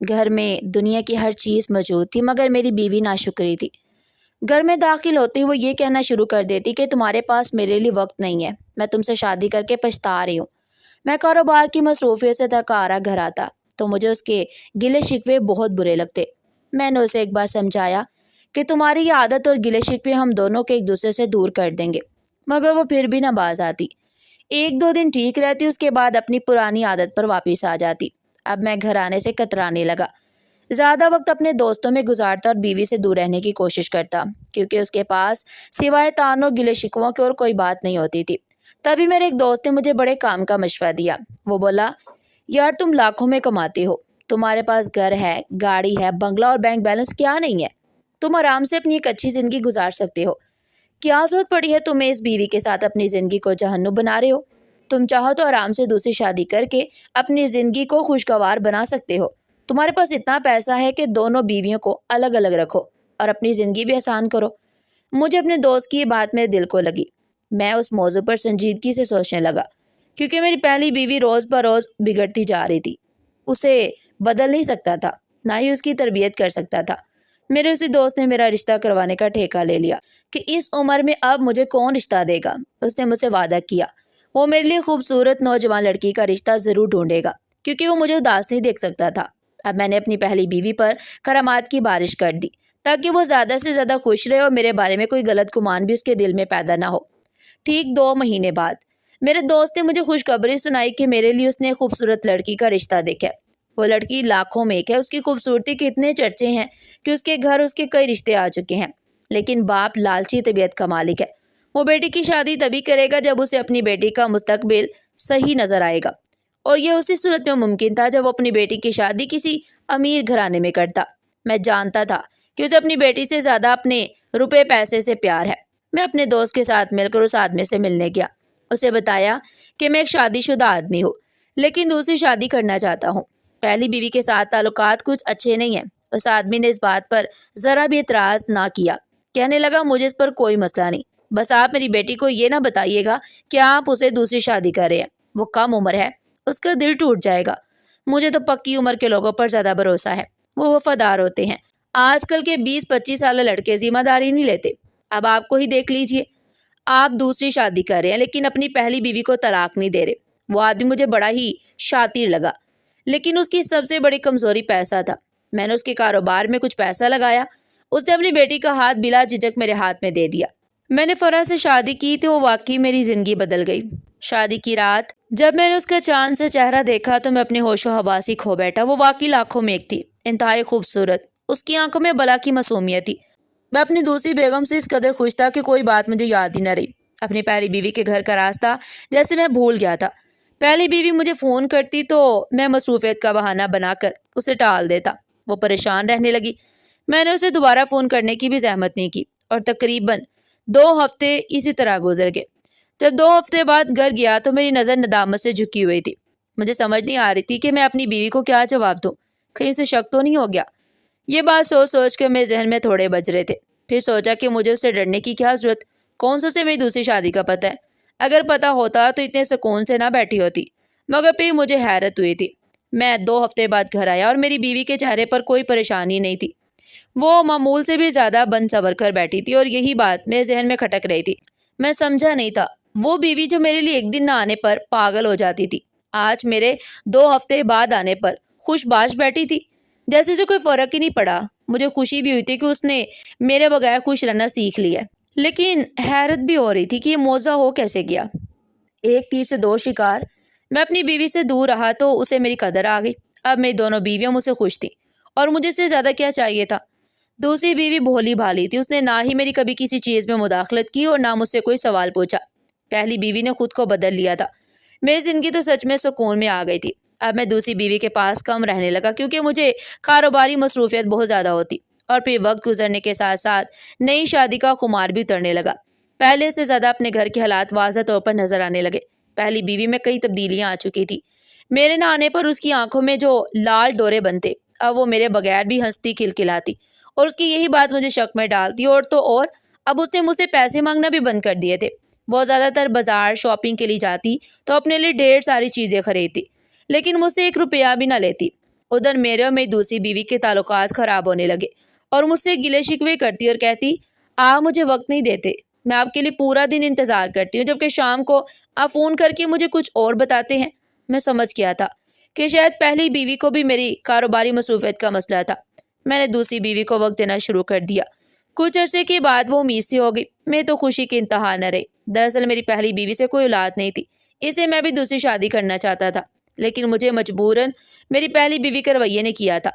گھر میں دنیا کی ہر چیز موجود تھی مگر میری بیوی ناشکری تھی۔ گھر میں داخل ہوتے وہ یہ کہنا شروع کر دیتی کہ تمہارے پاس میرے لیے وقت نہیں ہے، میں تم سے شادی کر کے پچھتا رہی ہوں۔ میں کاروبار کی مصروفیت سے تھکا گھر آتا تو مجھے اس کے گلے شکوے بہت برے لگتے۔ میں نے اسے ایک بار سمجھایا کہ تمہاری یہ عادت اور گلے شکوے ہم دونوں کے ایک دوسرے سے دور کر دیں گے، مگر وہ پھر بھی نہ باز آتی۔ 1-2 دن ٹھیک رہتی، اس کے بعد اپنی پرانی عادت پر واپس آ جاتی۔ اب میں گھر آنے سے کترانے لگا، زیادہ وقت اپنے دوستوں میں گزارتا اور بیوی سے دور رہنے کی کوشش کرتا، کیونکہ اس کے پاس سوائے تانوں گلے شکووں کے اور کوئی بات نہیں ہوتی تھی۔ تبھی میرے ایک دوست نے مجھے بڑے کام کا مشورہ دیا۔ وہ بولا، یار تم لاکھوں میں کماتے ہو، تمہارے پاس گھر ہے، گاڑی ہے، بنگلہ اور بینک بیلنس کیا نہیں ہے؟ تم آرام سے اپنی ایک اچھی زندگی گزار سکتے ہو۔ کیا ضرورت پڑی ہے تمہیں اس بیوی کے ساتھ اپنی زندگی کو جہنم بنا رہے ہو؟ تم چاہو تو آرام سے دوسری شادی کر کے اپنی زندگی کو خوشگوار بنا سکتے ہو۔ تمہارے پاس اتنا پیسہ ہے کہ دونوں بیویوں کو الگ الگ رکھو اور اپنی زندگی بھی آسان کرو۔ مجھے اپنے دوست کی یہ بات میرے دل کو لگی۔ میں اس موضوع پر سنجیدگی سے سوچنے لگا، کیونکہ میری پہلی بیوی روز بروز بگڑتی جا رہی تھی۔ اسے بدل نہیں سکتا تھا، نہ ہی اس کی تربیت کر سکتا تھا۔ میرے اسی دوست نے میرا رشتہ کروانے کا ٹھیکہ لے لیا کہ اس عمر میں اب مجھے کون رشتہ دے گا۔ اس نے مجھ سے وعدہ کیا وہ میرے لیے خوبصورت نوجوان لڑکی کا رشتہ ضرور ڈھونڈے گا، کیونکہ وہ مجھے اداس نہیں دیکھ سکتا تھا۔ اب میں نے اپنی پہلی بیوی پر کرامات کی بارش کر دی تاکہ وہ زیادہ سے زیادہ خوش رہے اور میرے بارے میں کوئی غلط گمان بھی اس کے دل میں پیدا نہ ہو۔ ٹھیک 2 مہینے بعد میرے دوست نے مجھے خوشخبری سنائی کہ میرے لیے اس نے خوبصورت لڑکی کا رشتہ دیکھا ہے۔ وہ لڑکی لاکھوں میں ایک ہے، اس کی خوبصورتی کے اتنے چرچے ہیں کہ اس کے گھر اس کے کئی رشتے آ چکے ہیں، لیکن باپ لالچی طبیعت کا مالک ہے۔ وہ بیٹی کی شادی تبھی کرے گا جب اسے اپنی بیٹی کا مستقبل صحیح نظر آئے گا، اور یہ اسی صورت میں ممکن تھا جب وہ اپنی بیٹی کی شادی کسی امیر گھرانے میں کرتا۔ میں جانتا تھا کہ اسے اپنی بیٹی سے زیادہ اپنے روپے پیسے سے پیار ہے۔ میں اپنے دوست کے ساتھ مل کر اس آدمی سے ملنے گیا۔ اسے بتایا کہ میں ایک شادی شدہ آدمی ہوں، لیکن دوسری شادی کرنا چاہتا ہوں۔ پہلی بیوی کے ساتھ تعلقات کچھ اچھے نہیں ہیں۔ اس آدمی نے اس بات پر ذرا بھی اعتراض نہ کیا، کہنے لگا، مجھے اس پر کوئی مسئلہ نہیں، بس آپ میری بیٹی کو یہ نہ بتائیے گا کہ آپ اسے دوسری شادی کر رہے ہیں، وہ کم عمر ہے، اس کا دل ٹوٹ جائے گا۔ مجھے تو پکی عمر کے لوگوں پر زیادہ بھروسہ ہے، وہ وفادار ہوتے ہیں۔ آج کل کے 20-25 سالہ لڑکے ذمہ داری نہیں لیتے۔ اب آپ کو ہی دیکھ لیجئے، آپ دوسری شادی کر رہے ہیں لیکن اپنی پہلی بیوی کو طلاق نہیں دے رہے۔ وہ آدمی مجھے بڑا ہی شاطر لگا، لیکن اس کی سب سے بڑی کمزوری پیسہ تھا۔ میں نے اس کے کاروبار میں کچھ پیسہ لگایا، اس نے اپنی بیٹی کا ہاتھ بلا جھجک میرے ہاتھ میں دے دیا۔ میں نے فرح سے شادی کی تو وہ واقعی میری زندگی بدل گئی۔ شادی کی رات جب میں نے اس کا چاند سے چہرہ دیکھا تو میں اپنے ہوش و حواس ہی کھو بیٹھا۔ وہ واقعی لاکھوں میں ایک تھی، انتہائی خوبصورت، اس کی آنکھوں میں بلا کی معصومیت تھی۔ میں اپنی دوسری بیگم سے اس قدر خوش تھا کہ کوئی بات مجھے یاد ہی نہ رہی۔ اپنی پہلی بیوی کے گھر کا راستہ جیسے میں بھول گیا تھا۔ پہلی بیوی مجھے فون کرتی تو میں مصروفیت کا بہانہ بنا کر اسے ٹال دیتا۔ وہ پریشان رہنے لگی۔ میں نے اسے دوبارہ فون کرنے کی بھی زحمت نہیں کی اور تقریباً 2 ہفتے اسی طرح گزر گئے۔ جب 2 ہفتے بعد گھر گیا تو میری نظر ندامت سے جھکی ہوئی تھی۔ مجھے سمجھ نہیں آ رہی تھی کہ میں اپنی بیوی کو کیا جواب دوں، کہیں اسے شک تو نہیں ہو گیا۔ یہ بات سوچ سوچ کے میرے ذہن میں تھوڑے بج رہے تھے۔ پھر سوچا کہ مجھے اس سے ڈرنے کی کیا ضرورت، کون سا سے میری دوسری شادی کا پتہ ہے، اگر پتہ ہوتا تو اتنے سکون سے نہ بیٹھی ہوتی۔ مگر پھر مجھے حیرت ہوئی تھی۔ میں 2 ہفتے بعد گھر آیا اور میری بیوی کے چہرے پر کوئی پریشانی نہیں تھی۔ وہ معمول سے بھی زیادہ بن سنور کر بیٹھی تھی اور یہی بات میرے ذہن میں کھٹک رہی تھی۔ میں سمجھا نہیں تھا، وہ بیوی جو میرے لیے ایک دن نہ آنے پر پاگل ہو جاتی تھی، آج میرے 2 ہفتے بعد آنے پر خوش باش بیٹھی تھی، جیسے اسے کوئی فرق ہی نہیں پڑا۔ مجھے خوشی بھی ہوئی تھی کہ اس نے میرے بغیر خوش رہنا سیکھ لیا، لیکن حیرت بھی ہو رہی تھی کہ یہ موضوع ہو کیسے گیا۔ ایک تیر سے 2 شکار۔ میں اپنی بیوی سے دور رہا تو اسے میری قدر آ گئی۔ اب میری دونوں بیویاں مجھ سے خوش تھیں اور مجھے اس سے زیادہ کیا چاہیے تھا۔ دوسری بیوی بھولی بھالی تھی، اس نے نہ ہی میری کبھی کسی چیز میں مداخلت کی اور نہ مجھ سے کوئی سوال پوچھا۔ پہلی بیوی نے خود کو بدل لیا تھا۔ میری زندگی تو سچ میں سکون میں آ گئی تھی۔ اب میں دوسری بیوی کے پاس کم رہنے لگا کیونکہ مجھے کاروباری مصروفیت بہت زیادہ ہوتی، اور پھر وقت گزرنے کے ساتھ ساتھ نئی شادی کا خمار بھی اترنے لگا۔ پہلے سے زیادہ اپنے گھر کے حالات واضح طور پر نظر آنے لگے۔ پہلی بیوی میں کئی تبدیلیاں آ چکی تھی۔ میرے نہ آنے پر اس کی آنکھوں میں جو لال ڈورے بنتے، اب وہ میرے بغیر بھی ہنستی کھلکھلاتی، اور اس کی یہی بات مجھے شک میں ڈالتی۔ اور تو اور اب اس نے مجھ سے پیسے مانگنا بھی بند کر دیے تھے۔ وہ زیادہ تر بازار شاپنگ کے لیے جاتی تو اپنے لیے ڈھیر ساری چیزیں خریدتی، لیکن مجھ سے 1 روپیہ بھی نہ لیتی۔ ادھر میرے اور میری دوسری بیوی کے تعلقات خراب ہونے لگے اور مجھ سے گلے شکوے کرتی اور کہتی آپ مجھے وقت نہیں دیتے، میں آپ کے لیے پورا دن انتظار کرتی ہوں، جبکہ شام کو آپ فون کر کے مجھے کچھ اور بتاتے ہیں۔ میں سمجھ گیا تھا کہ شاید پہلی بیوی کو بھی میری کاروباری مصروفیت کا مسئلہ تھا۔ میں نے دوسری بیوی کو وقت دینا شروع کر دیا۔ کچھ عرصے کے بعد وہ امید سی ہو گئی۔ میں تو خوشی کی انتہا نہ رہی۔ دراصل میری پہلی بیوی سے کوئی اولاد نہیں تھی، اسے میں بھی دوسری شادی کرنا چاہتا تھا، لیکن مجھے مجبوراً میری پہلی بیوی کے رویے نے کیا تھا۔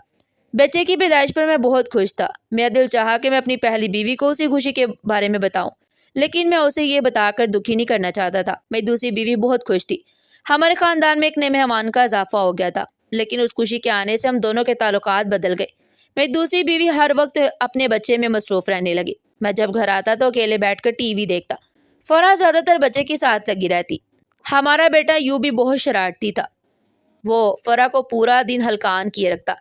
بچے کی پیدائش پر میں بہت خوش تھا۔ میرا دل چاہا کہ میں اپنی پہلی بیوی کو اسی خوشی کے بارے میں بتاؤں، لیکن میں اسے یہ بتا کر دکھی نہیں کرنا چاہتا تھا۔ میری دوسری بیوی بہت خوش تھی۔ ہمارے خاندان میں ایک نئے مہمان کا اضافہ ہو گیا تھا، لیکن اس خوشی کے آنے سے ہم دونوں کے تعلقات بدل گئے۔ میری دوسری بیوی ہر وقت اپنے بچے میں مصروف رہنے لگی۔ میں جب گھر آتا تو اکیلے بیٹھ کر ٹی وی دیکھتا۔ فرح زیادہ تر بچے کے ساتھ لگی رہتی۔ ہمارا بیٹا یوں بھی بہت شرارتی تھا، وہ فرح کو پورا دن ہلکان کیے رکھتا۔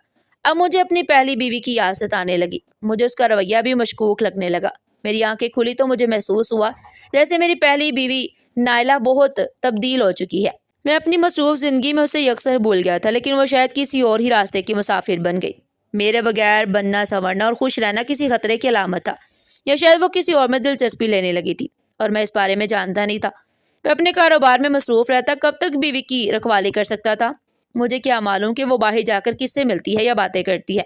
اب مجھے اپنی پہلی بیوی کی یاست آنے لگی۔ مجھے اس کا رویہ بھی مشکوک لگنے لگا۔ میری آنکھیں کھلی تو مجھے محسوس ہوا جیسے میری پہلی بیوی نائلہ بہت تبدیل ہو چکی ہے۔ میں اپنی مصروف زندگی میں اسے یکسر بھول گیا تھا، لیکن وہ شاید کسی اور ہی راستے کی مسافر بن گئی۔ میرے بغیر بننا سنورنا اور خوش رہنا کسی خطرے کی علامت تھا، یا شاید وہ کسی اور میں دلچسپی لینے لگی تھی اور میں اس بارے میں جانتا نہیں تھا۔ میں اپنے کاروبار میں مصروف رہتا، کب تک بیوی کی رکھوالی کر سکتا تھا؟ مجھے کیا معلوم کہ وہ باہر جا کر کس سے ملتی ہے یا باتیں کرتی ہے،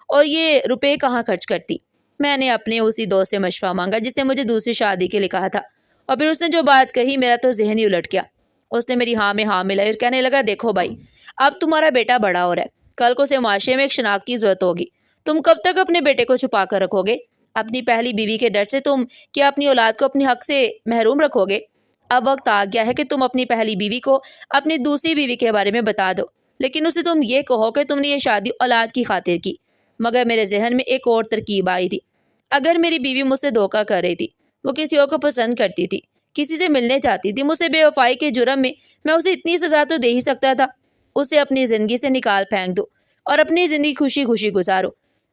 اور یہ روپے کہاں خرچ کرتی۔ میں نے اپنے اسی دوست سے مشورہ مانگا جس نے مجھے دوسری شادی کے لیے کہا تھا، اور پھر اس نے جو بات کہی میرا تو ذہن ہی الٹ گیا۔ اس نے میری ہاں میں ہاں ملائی اور کہنے لگا دیکھو بھائی، اب تمہارا بیٹا بڑا ہو رہا ہے، کل کو اسے معاشرے میں ایک شناخت کی ضرورت ہوگی، تم کب تک اپنے بیٹے کو چھپا کر رکھو گے؟ اپنی پہلی بیوی کے ڈر سے تم کیا اپنی اولاد کو اپنے حق سے محروم رکھو گے؟ اب وقت آ گیا ہے کہ تم اپنی پہلی بیوی کو اپنی دوسری بیوی کے بارے میں بتا دو، لیکن اسے تم یہ کہو کہ تم نے یہ شادی اولاد کی خاطر کی۔ مگر میرے ذہن میں ایک اور ترکیب آئی تھی۔ اگر میری بیوی مجھ سے دھوکہ کر رہی تھی، وہ کسی اور کو پسند کرتی تھی، کسی سے ملنے چاہتی تھی، مجھ سے بے وفائی کے جرم میں اسے اتنی سزا تو دے ہی سکتا تھا، اسے اپنی زندگی سے نکال پھینک دو اور اپنی زندگی خوشی خوشی گزارو۔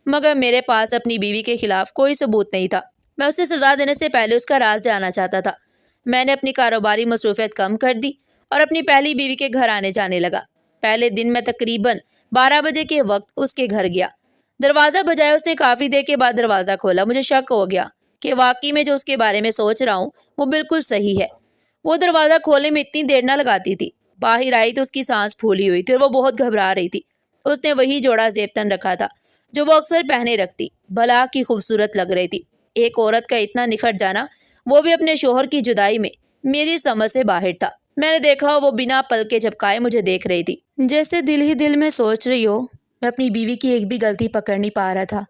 مگر میرے پاس اپنی بیوی کے خلاف کوئی ثبوت نہیں تھا۔ میں اسے سزا دینے سے پہلے اس کا راز جاننا چاہتا تھا۔ میں نے اپنی کاروباری مصروفیت کم کر دی اور اپنی پہلی بیوی کے گھر آنے جانے لگا۔ پہلے دن میں تقریباً 12 بجے کے وقت اس کے گھر گیا۔ دروازہ بجائے اس نے کافی دیر کے بعد دروازہ کھولا۔ مجھے شک ہو گیا کہ واقعی میں جو اس کے بارے میں سوچ رہا ہوں وہ بالکل صحیح ہے۔ وہ دروازہ کھولنے میں اتنی دیر نہ لگاتی تھی۔ باہر آئی تو اس کی سانس پھولی ہوئی تھی اور وہ بہت گھبرا رہی تھی۔ اس نے وہی جوڑا زیب تن رکھا تھا جو وہ اکثر پہنے رکھتی۔ بھلا کی خوبصورت لگ رہی تھی۔ ایک عورت کا اتنا نکھر جانا، وہ بھی اپنے شوہر کی جدائی میں، میری سمجھ سے باہر تھا۔ میں نے دیکھا وہ بنا پل کے جھپکائے مجھے دیکھ رہی تھی، جیسے دل ہی دل میں سوچ رہی ہو میں اپنی بیوی کی ایک بھی غلطی پکڑ نہیں پا رہا تھا۔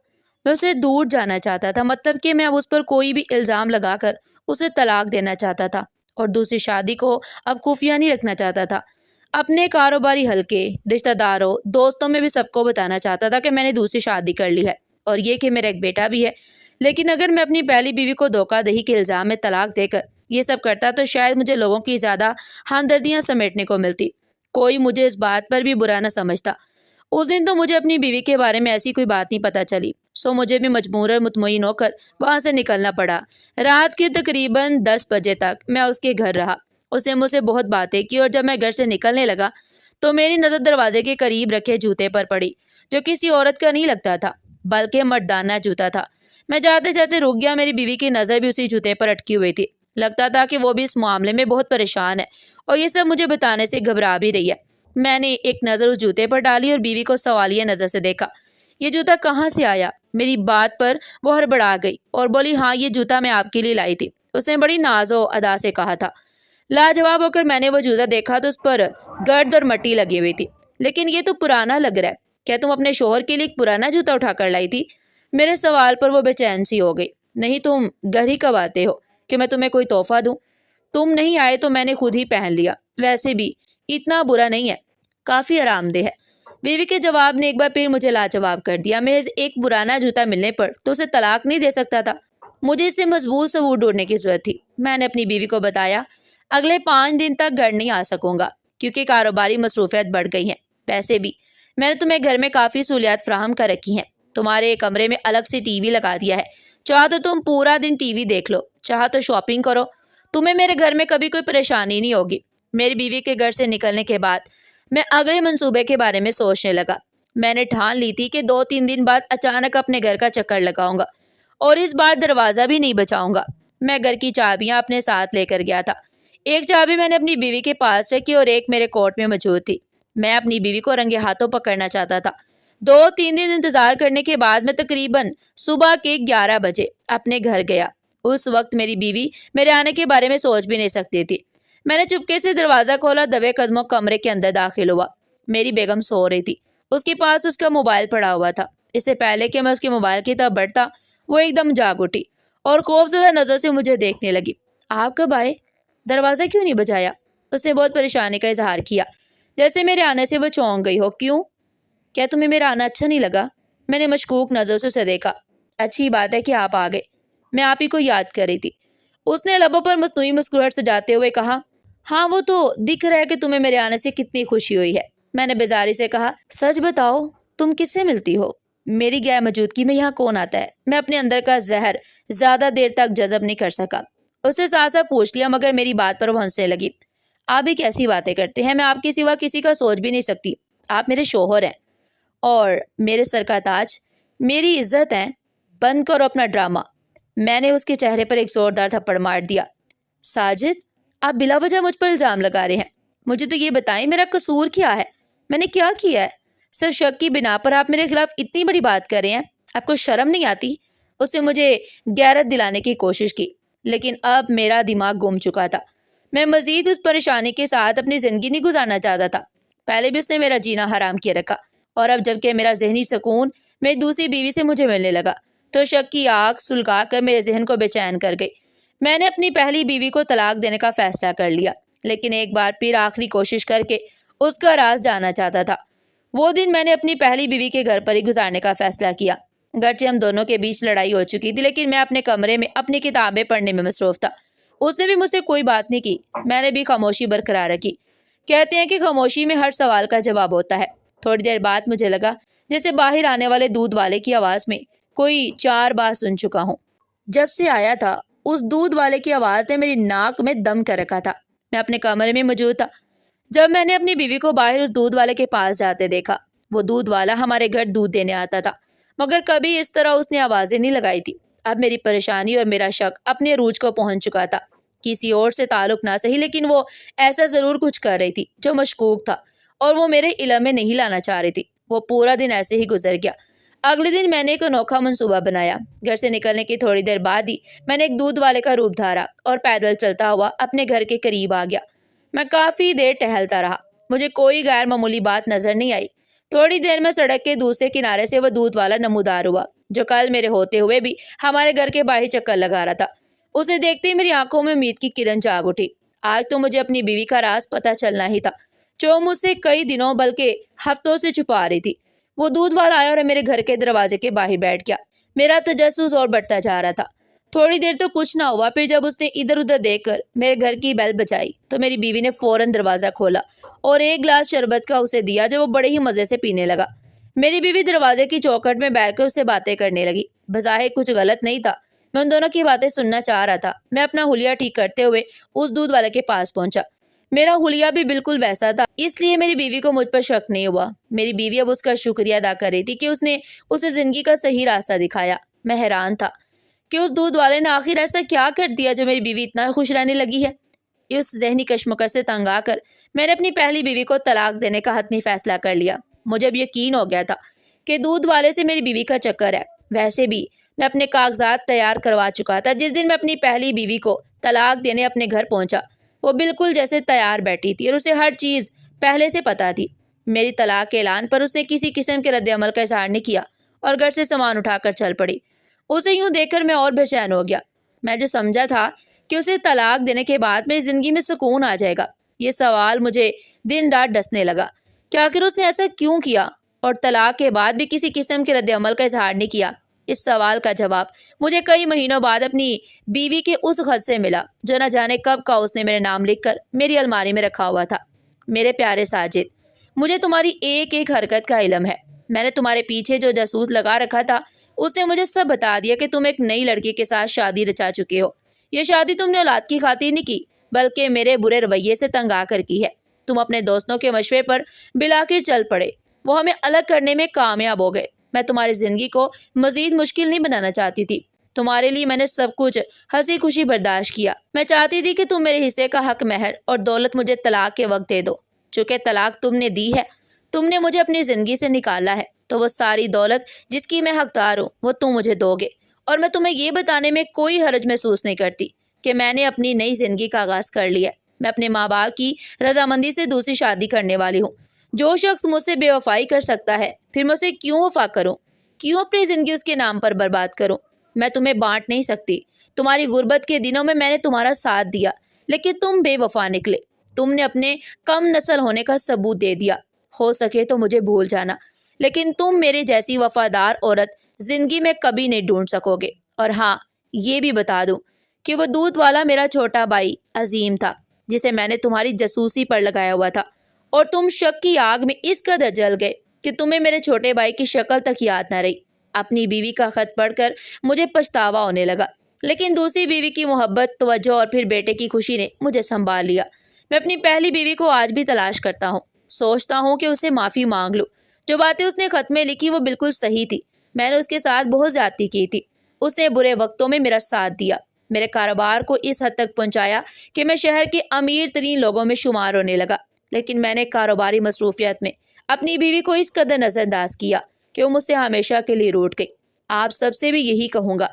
میں اسے دور جانا چاہتا تھا، مطلب کہ میں اس پر کوئی بھی الزام لگا کر اسے طلاق دینا چاہتا تھا اور دوسری شادی کو اب خفیہ نہیں رکھنا چاہتا تھا۔ اپنے کاروباری حلقے، رشتہ داروں، دوستوں میں بھی سب کو بتانا چاہتا تھا کہ میں نے دوسری شادی کر لی ہے اور یہ کہ میرا ایک بیٹا بھی ہے۔ لیکن اگر میں اپنی پہلی بیوی کو دھوکہ دہی کے الزام میں طلاق دے کر یہ سب کرتا تو شاید مجھے لوگوں کی زیادہ ہمدردیاں سمیٹنے کو ملتی، کوئی مجھے اس بات پر بھی برا نہ سمجھتا۔ اس دن تو مجھے اپنی بیوی کے بارے میں ایسی کوئی بات نہیں پتہ چلی، سو مجھے بھی مجبوراً مطمئن ہو کر وہاں سے نکلنا پڑا۔ رات کے تقریباً 10 بجے تک میں اس کے گھر رہا۔ اس نے مجھ سے بہت باتیں کی اور جب میں گھر سے نکلنے لگا تو میری نظر دروازے کے قریب رکھے جوتے پر پڑی، جو کسی عورت کا نہیں لگتا تھا بلکہ مردانہ جوتا تھا۔ میں جاتے جاتے رک گیا۔ میری بیوی کی نظر بھی اسی جوتے پر اٹکی ہوئی تھی۔ لگتا تھا کہ وہ بھی اس معاملے میں بہت پریشان ہے اور یہ سب مجھے بتانے سے گھبرا بھی رہی ہے۔ میں نے ایک نظر اس جوتے پر ڈالی اور بیوی کو سوالیہ نظر سے دیکھا۔ یہ جوتا کہاں سے آیا؟ میری بات پر وہ ہڑبڑا گئی اور بولی ہاں یہ جوتا میں آپ کے لیے لائی تھی، اس نے بڑی ناز و ادا سے کہا تھا۔ لاجواب ہو کر میں نے وہ جوتا دیکھا تو اس پر گرد اور مٹی لگی ہوئی تھی۔ لیکن یہ تو پرانا لگ رہا ہے، کیا تم اپنے شوہر کے لیے ایک پرانا جوتا اٹھا کر لائی تھی؟ میرے سوال پر وہ بے چین سی ہو گئی۔ نہیں، تم گھر ہی کب آتے ہو کہ میں تمہیں کوئی تحفہ دوں؟ تم نہیں آئے تو میں نے خود ہی پہن لیا، ویسے بھی اتنا برا نہیں ہے، کافی آرام دہ ہے۔ بیوی کے جواب نے ایک بار پھر مجھے لاجواب کر دیا۔ محض ایک پرانا جوتا ملنے پر تو اسے طلاق نہیں دے سکتا تھا، مجھے اس سے مضبوط ثبوت ڈھونڈنے کی ضرورت تھی۔ میں نے اپنی بیوی کو بتایا اگلے 5 دن تک گھر نہیں آ سکوں گا کیونکہ کاروباری مصروفیت بڑھ گئی ہیں۔ ویسے بھی میں نے تمہیں گھر میں کافی سہولیات فراہم کر رکھی ہیں، تمہارے کمرے میں الگ سے ٹی وی لگا دیا ہے، چاہو تو تم پورا دن ٹی وی دیکھ لو، چاہو تو شاپنگ کرو، تمہیں میرے گھر میں کبھی کوئی پریشانی نہیں ہوگی۔ میری بیوی کے گھر سے نکلنے کے بعد میں اگلے منصوبے کے بارے میں سوچنے لگا۔ میں نے ٹھان لی تھی کہ 2-3 دن بعد اچانک اپنے گھر کا چکر لگاؤں گا اور اس بار دروازہ بھی نہیں بچاؤں گا۔ میں گھر کی چابیاں اپنے ساتھ لے کر گیا تھا۔ ایک چابی میں نے اپنی بیوی کے پاس رکھی اور ایک میرے کوٹ میں موجود تھی۔ میں اپنی بیوی کو رنگے ہاتھوں پکڑنا چاہتا تھا۔ 2-3 دن انتظار کرنے کے بعد میں تقریباً صبح کے 11 بجے اپنے گھر گیا۔ اس وقت میری بیوی میرے آنے کے بارے میں سوچ بھی نہیں سکتی تھی۔ میں نے چپکے سے دروازہ کھولا، دبے قدموں کمرے کے اندر داخل ہوا۔ میری بیگم سو رہی تھی۔ اس کے پاس اس کا موبائل پڑا ہوا تھا۔ اس سے پہلے کہ میں اس کے موبائل کی طرف بڑھتا، وہ ایک دم جاگ اٹھی اور خوفزدہ نظر سے مجھے دیکھنے لگی۔ آپ کب آئے؟ دروازہ کیوں نہیں بجایا؟ اس نے بہت پریشانی کا اظہار کیا، جیسے میرے آنے سے وہ چونک گئی ہو۔ کیوں؟ کیا تمہیں میرا آنا اچھا نہیں لگا؟ میں نے مشکوک نظر سے اسے دیکھا۔ اچھی بات ہے کہ آپ آ گئے، میں آپ ہی کو یاد کر رہی تھی۔ اس نے لبوں پر مصنوعی مسکراہٹ سجاتے ہوئے کہا، ہاں وہ تو دکھ رہا ہے کہ تمہیں میرے آنے سے کتنی خوشی ہوئی ہے۔ میں نے بیزاری سے کہا، سچ بتاؤ تم کس سے ملتی ہو؟ میری غیر موجودگی میں یہاں کون آتا ہے؟ میں اپنے اندر کا زہر زیادہ دیر تک جذب نہیں کر سکا۔ اسے ساتھ ساتھ پوچھ لیا، مگر میری بات پر وہ ہنسنے لگی۔ آپ بھی کیسی باتیں کرتے ہیں، میں آپ کے سوا کسی کا سوچ بھی نہیں سکتی۔ آپ میرے شوہر ہیں اور میرے سر کا تاج، میری عزت ہیں۔ بند کرو اپنا ڈرامہ۔ میں نے اس کے چہرے پر ایک زوردار تھپڑ مار دیا۔ ساجد، آپ بلا وجہ مجھ پر الزام لگا رہے ہیں۔ مجھے تو یہ بتائیں میرا قصور کیا ہے؟ میں نے کیا کیا ہے؟ صرف شک کی بنا پر آپ میرے خلاف اتنی بڑی بات کر رہے ہیں؟ آپ کو شرم نہیں آتی؟ اس نے مجھے غیرت دلانے کی کوشش کی، لیکن اب میرا دماغ گم چکا تھا۔ میں مزید اس پریشانی کے ساتھ اپنی زندگی نہیں گزارنا چاہتا تھا۔ پہلے بھی اس نے میرا جینا حرام کیے رکھا، اور اب جب کہ میرا ذہنی سکون میری دوسری بیوی سے مجھے ملنے لگا تو شک کی آگ سلگا کر میرے ذہن کو بے چین کر گئی۔ میں نے اپنی پہلی بیوی کو طلاق دینے کا فیصلہ کر لیا، لیکن ایک بار پھر آخری کوشش کر کے اس کا راز جاننا چاہتا تھا۔ وہ دن میں نے اپنی پہلی بیوی کے گھر پر ہی گزارنے کا فیصلہ کیا۔ گرچہ ہم دونوں کے بیچ لڑائی ہو چکی تھی، لیکن میں اپنے کمرے میں اپنی کتابیں پڑھنے میں مصروف تھا۔ اس نے بھی مجھ سے کوئی بات نہیں کی، میں نے بھی خاموشی برقرار رکھی۔ کہتے ہیں کہ خاموشی میں ہر سوال کا جواب ہوتا ہے۔ تھوڑی دیر بعد مجھے لگا جیسے باہر آنے والے دودھ والے کی آواز میں کوئی 4 بار سن چکا ہوں۔ جب سے آیا تھا اس دودھ والے کی آواز نے میری ناک میں دم کر رکھا تھا۔ میں اپنے کمرے میں موجود تھا جب میں نے اپنی بیوی کو باہر اس دودھ والے کے پاس جاتے دیکھا۔ وہ دودھ والا ہمارے گھر دودھ دینے آتا تھا، مگر کبھی اس طرح اس نے آوازیں نہیں لگائی تھی۔ اب میری پریشانی اور میرا شک اپنے عروج کو پہنچ چکا تھا۔ کسی اور سے تعلق نہ صحیح، لیکن وہ ایسا ضرور کچھ کر رہی تھی جو مشکوک تھا اور وہ میرے علم میں نہیں لانا چاہ رہی تھی۔ وہ پورا دن ایسے ہی گزر گیا۔ اگلے دن میں نے ایک انوکھا منصوبہ بنایا۔ گھر سے نکلنے کی تھوڑی دیر بعد ہی میں نے ایک دودھ والے کا روپ دھارا اور پیدل چلتا ہوا اپنے گھر کے قریب آ گیا۔ میں کافی دیر ٹہلتا رہا، مجھے کوئی غیر معمولی بات نظر نہیں آئی۔ تھوڑی دیر میں سڑک کے دوسرے کنارے سے وہ دودھ والا نمودار ہوا جو کل میرے ہوتے ہوئے بھی ہمارے گھر کے باہر چکر لگا رہا تھا۔ اسے دیکھتے ہی میری آنکھوں میں امید کی کرن جاگ اٹھی۔ آج تو مجھے اپنی بیوی کا راز پتہ چلنا ہی تھا جو مجھ سے کئی دنوں بلکہ ہفتوں سے چھپا رہی تھی۔ وہ دودھ والا آیا اور میرے گھر کے دروازے کے باہر بیٹھ گیا۔ میرا تجسس اور بڑھتا جا رہا تھا۔ تھوڑی دیر تو کچھ نہ ہوا، پھر جب اس نے ادھر ادھر دیکھ کر میرے گھر کی بیل بجائی تو میری بیوی نے فوراً دروازہ کھولا اور ایک گلاس شربت کا اسے دیا جو وہ بڑے ہی مزے سے پینے لگا۔ میری بیوی دروازے کی چوکھٹ میں بیٹھ کر اس سے باتیں کرنے لگی۔ بظاہر کچھ غلط نہیں تھا، میں ان دونوں کی باتیں سننا چاہ رہا تھا۔ میں اپنا حلیہ ٹھیک کرتے ہوئے اس دودھ والے کے پاس پہنچا۔ میرا حلیہ بھی بالکل ویسا تھا، اس لیے میری بیوی کو مجھ پر شک نہیں ہوا۔ میری بیوی اب اس کا شکریہ ادا کر رہی تھی کہ اس نے اسے زندگی کا صحیح راستہ دکھایا۔ میں حیران تھا کہ اس دودھ والے نے آخر ایسا کیا کر دیا جو میری بیوی اتنا خوش رہنے لگی ہے۔ اس ذہنی کشمکش سے تنگ آ کر میں نے اپنی پہلی بیوی کو طلاق دینے کا حتمی فیصلہ کر لیا۔ مجھے اب یقین ہو گیا تھا کہ دودھ والے سے میری بیوی کا چکر ہے۔ ویسے بھی میں اپنے کاغذات تیار کروا چکا تھا۔ جس دن میں اپنی پہلی بیوی کو طلاق دینے اپنے گھر پہنچا وہ بالکل جیسے تیار بیٹھی تھی اور اسے ہر چیز پہلے سے پتہ تھی۔ میری طلاق کے اعلان پر اس نے کسی قسم کے رد عمل کا اظہار نہیں کیا اور گھر سے سامان اٹھا کر چل پڑی۔ اسے یوں دیکھ کر میں اور بے چین ہو گیا۔ میں جو سمجھا تھا کہ اسے طلاق دینے کے بعد میری زندگی میں سکون آ جائے گا، یہ سوال مجھے دن رات ڈسنے لگا کہ آخر اس نے ایسا کیوں کیا اور طلاق کے بعد بھی کسی قسم کے رد عمل کا اظہار نہیں کیا۔ اس سوال کا جواب مجھے کئی مہینوں بعد اپنی بیوی کے اس خط سے ملا جو نہ جانے کب کا اس نے میرے نام لکھ کر میری الماری میں رکھا ہوا تھا۔ میرے پیارے ساجد، مجھے تمہاری ایک ایک حرکت کا علم ہے۔ میں نے تمہارے پیچھے جو جاسوس لگا رکھا تھا اس نے مجھے سب بتا دیا کہ تم ایک نئی لڑکی کے ساتھ شادی رچا چکے ہو۔ یہ شادی تم نے اولاد کی خاطر نہیں کی بلکہ میرے برے رویے سے تنگ آ کر کی ہے۔ تم اپنے دوستوں کے مشورے پر بالآخر چل پڑے، وہ ہمیں الگ کرنے میں کامیاب ہو گئے۔ میں تمہاری زندگی کو مزید مشکل نہیں بنانا چاہتی تھی، تمہارے لیے میں نے سب کچھ ہنسی خوشی برداشت کیا۔ میں چاہتی تھی کہ تم میرے حصے کا حق مہر اور دولت مجھے طلاق کے وقت دے دو۔ چونکہ طلاق تم نے دی ہے، تم نے مجھے اپنی زندگی سے نکالا ہے، تو وہ ساری دولت جس کی میں حقدار ہوں وہ تم مجھے دو گے۔ اور میں تمہیں یہ بتانے میں کوئی حرج محسوس نہیں کرتی کہ میں نے اپنی نئی زندگی کا آغاز کر لیا ہے۔ میں اپنے ماں باپ کی رضامندی سے دوسری شادی کرنے والی ہوں۔ جو شخص مجھ سے بے وفائی کر سکتا ہے، پھر میں اسے کیوں وفا کروں؟ کیوں اپنی زندگی اس کے نام پر برباد کروں؟ میں تمہیں بانٹ نہیں سکتی۔ تمہاری غربت کے دنوں میں نے تمہارا ساتھ دیا، لیکن تم بے وفا نکلے۔ تم نے اپنے کم نسل ہونے کا ثبوت دے دیا۔ ہو سکے تو مجھے بھول جانا، لیکن تم میرے جیسی وفادار عورت زندگی میں کبھی نہیں ڈھونڈ سکو گے۔ اور ہاں، یہ بھی بتا دوں کہ وہ دودھ والا میرا چھوٹا بھائی عظیم تھا، جسے میں نے تمہاری جاسوسی پر لگایا ہوا تھا، اور تم شک کی آگ میں اس قدر جل گئے کہ تمہیں میرے چھوٹے بھائی کی شکل تک یاد نہ رہی۔ اپنی بیوی کا خط پڑھ کر مجھے پچھتاوا ہونے لگا، لیکن دوسری بیوی کی محبت، توجہ اور پھر بیٹے کی خوشی نے مجھے سنبھال لیا۔ میں اپنی پہلی بیوی کو آج بھی تلاش کرتا ہوں، سوچتا ہوں کہ اسے معافی مانگ لوں۔ جو باتیں اس نے خط میں لکھی وہ بالکل صحیح تھی۔ میں نے اس کے ساتھ بہت زیادتی کی تھی۔ اس نے برے وقتوں میں میرا ساتھ دیا، میرے کاروبار کو اس حد تک پہنچایا کہ میں شہر کے امیر ترین لوگوں میں شمار ہونے لگا، لیکن میں نے کاروباری مصروفیت میں اپنی بیوی کو اس قدر نظر انداز کیا کہ وہ مجھ سے ہمیشہ کے لیے روٹھ گئی۔ آپ سب سے بھی یہی کہوں گا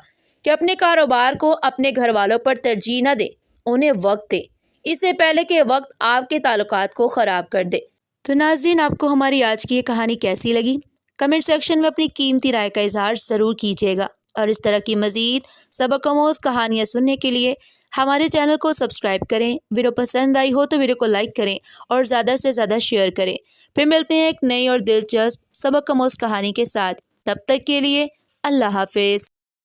کہ اپنے کاروبار کو اپنے گھر والوں پر ترجیح نہ دے، انہیں وقت دے، اس سے پہلے کہ وقت آپ کے تعلقات کو خراب کر دے۔ تو ناظرین، آپ کو ہماری آج کی یہ کہانی کیسی لگی؟ کمنٹ سیکشن میں اپنی قیمتی رائے کا اظہار ضرور کیجیے گا، اور اس طرح کی مزید سبق آموز کہانیاں سننے کے لیے ہمارے چینل کو سبسکرائب کریں۔ ویڈیو پسند آئی ہو تو ویڈیو کو لائک کریں اور زیادہ سے زیادہ شیئر کریں۔ پھر ملتے ہیں ایک نئی اور دلچسپ سبق آموز کہانی کے ساتھ۔ تب تک کے لیے اللہ حافظ۔